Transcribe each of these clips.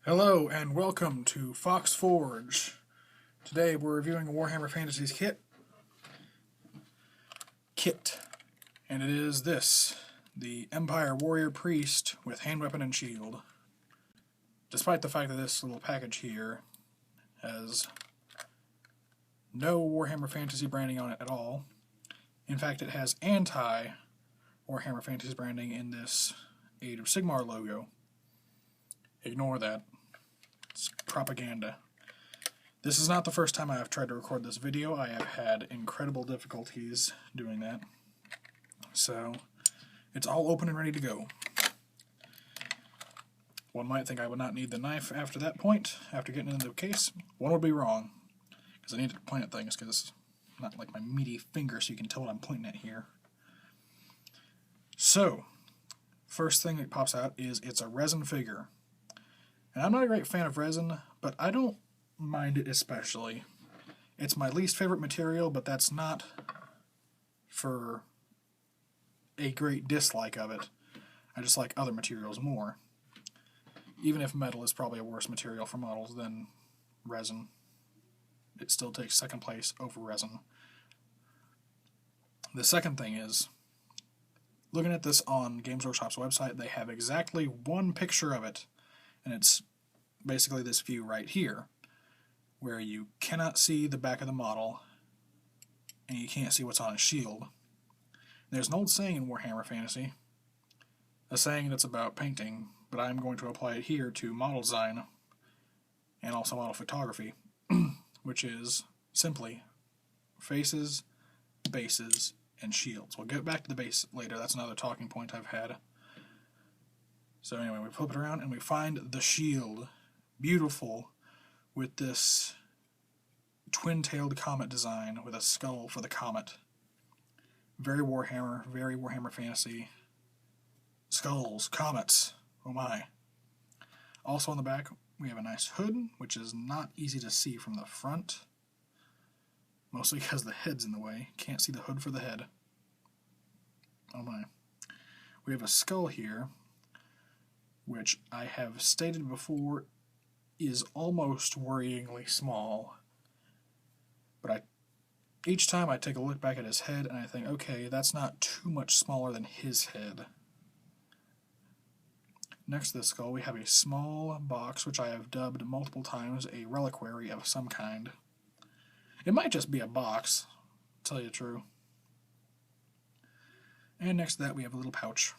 Hello and welcome to Fox Forge. Today we're reviewing a Warhammer Fantasy's kit, and it is this, the Empire Warrior Priest with hand weapon and shield. Despite the fact that this little package here has no Warhammer Fantasy branding on it at all. In fact, it has anti-Warhammer Fantasy branding in this Age of Sigmar logo. Ignore that. It's propaganda. This is not the first time I have tried to record this video. I have had incredible difficulties doing that. So, it's all open and ready to go. One might think I would not need the knife after that point, after getting into the case. One would be wrong, because I need to point at things, because it's not like my meaty finger so you can tell what I'm pointing at here. So, first thing that pops out is it's a resin figure. And I'm not a great fan of resin, but I don't mind it especially. It's my least favorite material, but that's not for a great dislike of it. I just like other materials more. Even if metal is probably a worse material for models than resin, it still takes second place over resin. The second thing is, looking at this on Games Workshop's website, they have exactly one picture of it. And it's basically this view right here, where you cannot see the back of the model, and you can't see what's on his shield. There's an old saying in Warhammer Fantasy, a saying that's about painting, but I'm going to apply it here to model design, and also model photography, which is simply faces, bases, and shields. We'll get back to the base later, that's another talking point I've had. So anyway, we flip it around and we find the shield. Beautiful, with this twin-tailed comet design with a skull for the comet. Very Warhammer Fantasy. Skulls, comets, oh my. Also on the back, we have a nice hood, which is not easy to see from the front. Mostly because the head's in the way. Can't see the hood for the head. Oh my. We have a skull here, which I have stated before is almost worryingly small. But each time I take a look back at his head and I think, okay, that's not too much smaller than his head. Next to the skull we have a small box, which I have dubbed multiple times a reliquary of some kind. It might just be a box, to tell you the truth. And next to that we have a little pouch.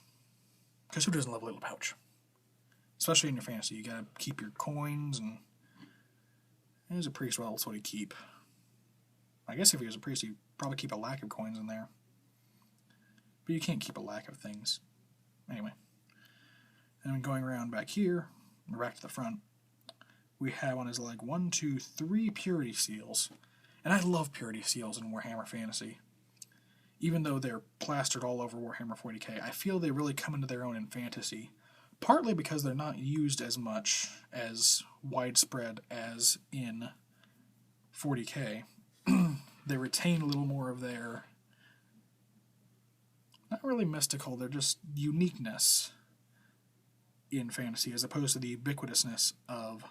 Because who doesn't love a little pouch? Especially in your fantasy, you gotta keep your coins, and as a priest, well, that's what he'd keep. I guess if he was a priest, he'd probably keep a lack of coins in there. But you can't keep a lack of things. Anyway. And going around back here, or back to the front, we have on his leg 1, 2, 3 purity seals. And I love purity seals in Warhammer Fantasy. Even though they're plastered all over Warhammer 40k, I feel they really come into their own in fantasy. Partly because they're not used as much as widespread as in 40k. They retain a little more of their, not really mystical, they're just uniqueness in fantasy as opposed to the ubiquitousness of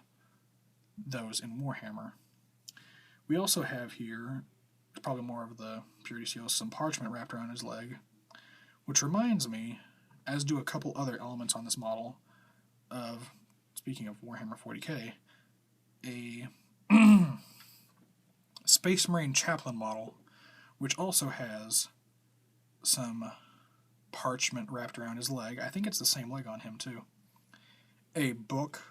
those in Warhammer. We also have here, probably more of the purity seals, some parchment wrapped around his leg, which reminds me, as do a couple other elements on this model, of, speaking of Warhammer 40k, a Space Marine Chaplain model, which also has some parchment wrapped around his leg. I think it's the same leg on him, too. A book,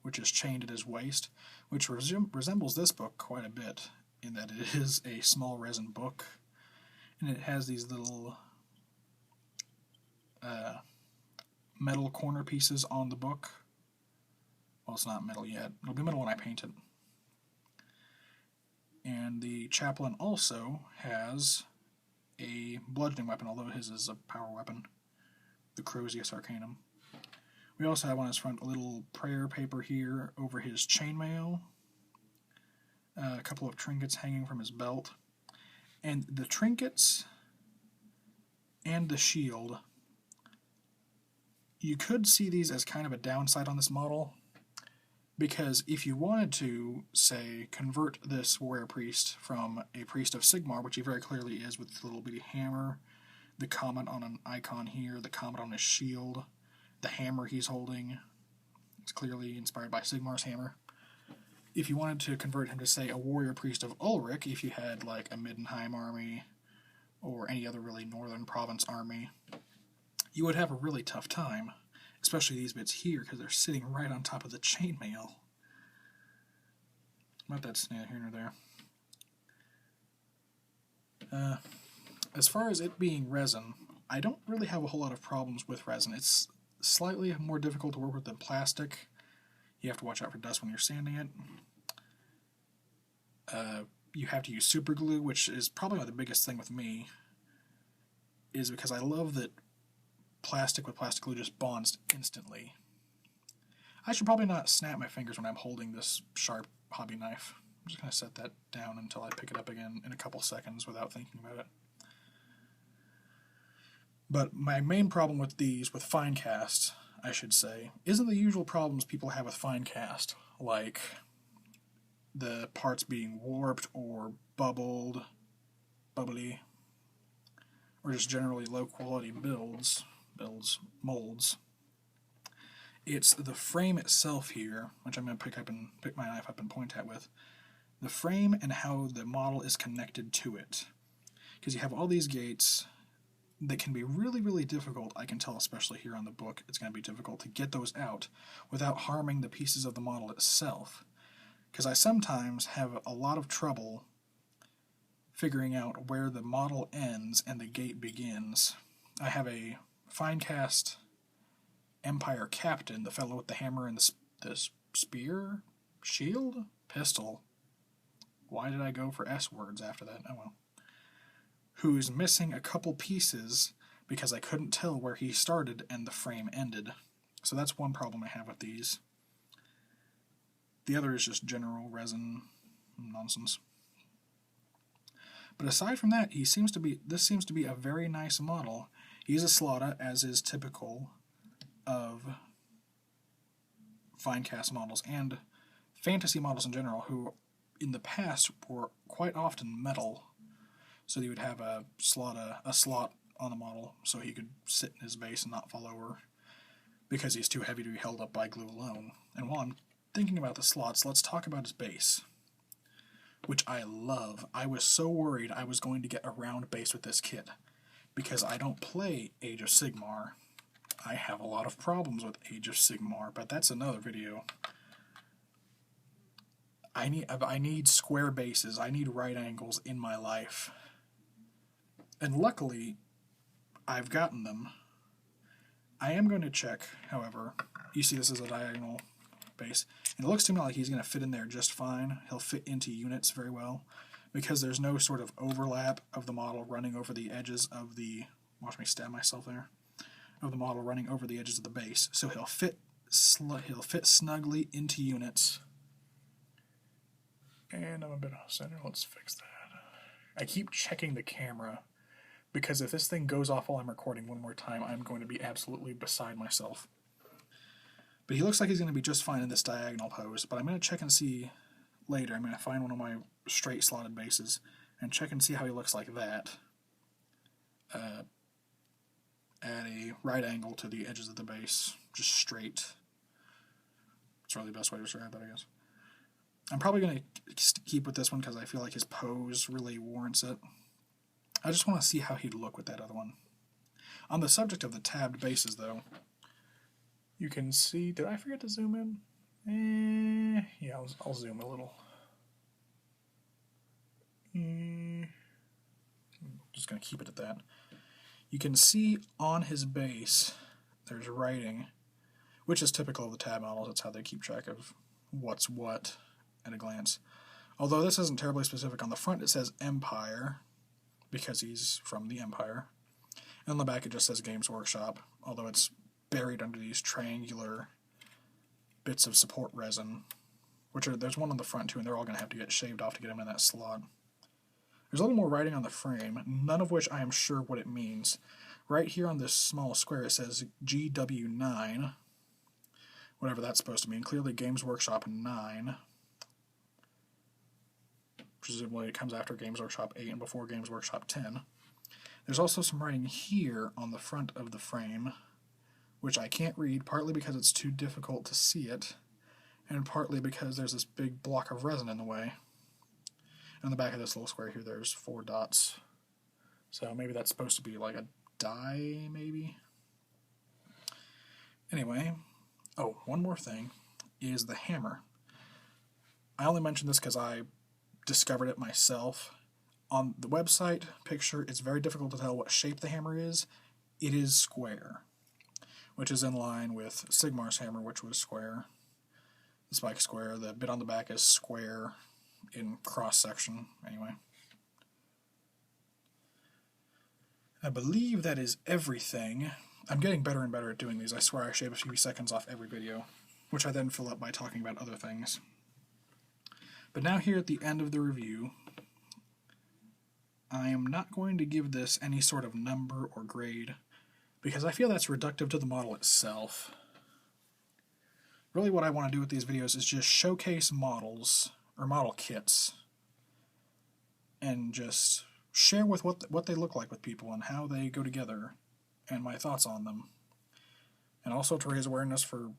which is chained at his waist, which resembles this book quite a bit, in that it is a small resin book, and it has these little metal corner pieces on the book. Well, it's not metal yet. It'll be metal when I paint it. And the chaplain also has a bludgeoning weapon, although his is a power weapon, the Crozius Arcanum. We also have on his front a little prayer paper here over his chainmail, a couple of trinkets hanging from his belt, and the trinkets and the shield, you could see these as kind of a downside on this model. Because if you wanted to, say, convert this warrior priest from a priest of Sigmar, which he very clearly is with the little bitty hammer, the comet on an icon here, the comet on his shield, the hammer he's holding, it's clearly inspired by Sigmar's hammer. If you wanted to convert him to, say, a warrior priest of Ulrich, if you had like a Middenheim army or any other really northern province army, you would have a really tough time, especially these bits here, because they're sitting right on top of the chainmail. But that's neither here nor there. As far as it being resin, I don't really have a whole lot of problems with resin. It's slightly more difficult to work with than plastic. You have to watch out for dust when you're sanding it. You have to use super glue, which is probably the biggest thing with me, is because I love that plastic with plastic glue just bonds instantly. I should probably not snap my fingers when I'm holding this sharp hobby knife. I'm just going to set that down until I pick it up again in a couple seconds without thinking about it. But my main problem with these, with fine cast, I should say, isn't the usual problems people have with fine cast, like the parts being warped or bubbly, or just generally low quality molds. It's the frame itself here, which I'm going to pick my knife up and point at with. The frame and how the model is connected to it. Because you have all these gates that can be really, really difficult. I can tell, especially here on the book, it's going to be difficult to get those out without harming the pieces of the model itself. Because I sometimes have a lot of trouble figuring out where the model ends and the gate begins. I have a fine cast Empire captain, the fellow with the hammer and the spear, shield, pistol. Why did I go for S words after that? Oh well. Who's missing a couple pieces because I couldn't tell where he started and the frame ended. So that's one problem I have with these. The other is just general resin nonsense. But aside from that, this seems to be a very nice model. He's a Slaughter, as is typical of fine cast models and fantasy models in general, who in the past were quite often metal. So you would have a slot on the model so he could sit in his base and not fall over because he's too heavy to be held up by glue alone. And while I'm thinking about the slots, let's talk about his base, which I love. I was so worried I was going to get a round base with this kit because I don't play Age of Sigmar. I have a lot of problems with Age of Sigmar, but that's another video. I need square bases. I need right angles in my life. And luckily, I've gotten them. I am going to check, however. You see this is a diagonal base. And it looks to me like he's going to fit in there just fine. He'll fit into units very well because there's no sort of overlap of the model running over the edges of the... Watch me stab myself there. Of the model running over the edges of the base. So he'll fit snugly into units. And I'm a bit off center. Let's fix that. I keep checking the camera because if this thing goes off while I'm recording one more time, I'm going to be absolutely beside myself. But he looks like he's going to be just fine in this diagonal pose, but I'm going to check and see later. I'm going to find one of my straight slotted bases and check and see how he looks like that at a right angle to the edges of the base, just straight. It's really the best way to describe that, I guess. I'm probably going to keep with this one because I feel like his pose really warrants it. I just want to see how he'd look with that other one. On the subject of the tabbed bases, though, you can see... Did I forget to zoom in? Yeah, I'll zoom a little. I'm just going to keep it at that. You can see on his base there's writing, which is typical of the tab models. That's how they keep track of what's what at a glance. Although this isn't terribly specific. On the front it says Empire, because he's from the Empire. And on the back it just says Games Workshop, although it's buried under these triangular bits of support resin, there's one on the front too, and they're all going to have to get shaved off to get them in that slot. There's a little more writing on the frame, none of which I am sure what it means. Right here on this small square it says GW9, whatever that's supposed to mean. Clearly Games Workshop 9. Presumably it comes after Games Workshop 8 and before Games Workshop 10. There's also some writing here on the front of the frame, which I can't read, partly because it's too difficult to see it, and partly because there's this big block of resin in the way. And on the back of this little square here, there's 4 dots. So maybe that's supposed to be like a die, maybe? Anyway, oh, one more thing is the hammer. I only mention this because I discovered it myself. On the website picture, it's very difficult to tell what shape the hammer is. It is square, which is in line with Sigmar's hammer, which was square. The spike square. The bit on the back is square in cross-section, anyway. I believe that is everything. I'm getting better and better at doing these. I swear I shave a few seconds off every video, which I then fill up by talking about other things. But now here at the end of the review, I am not going to give this any sort of number or grade, because I feel that's reductive to the model itself. Really what I want to do with these videos is just showcase models, or model kits, and just share with what they look like with people and how they go together, and my thoughts on them. And also to raise awareness for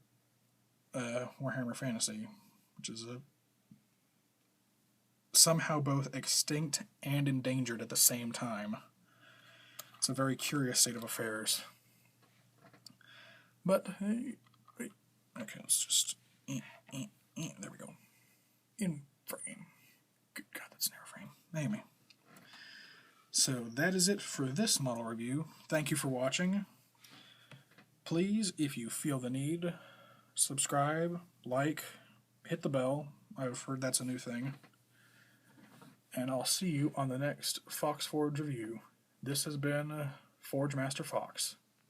Warhammer Fantasy, which is somehow both extinct and endangered at the same time. It's a very curious state of affairs. But, wait, okay, let's just, there we go. In frame. Good God, that's an airframe. Anyway. So that is it for this model review. Thank you for watching. Please, if you feel the need, subscribe, like, hit the bell. I've heard that's a new thing. And I'll see you on the next Fox Forge review. This has been Forgemaster Fox.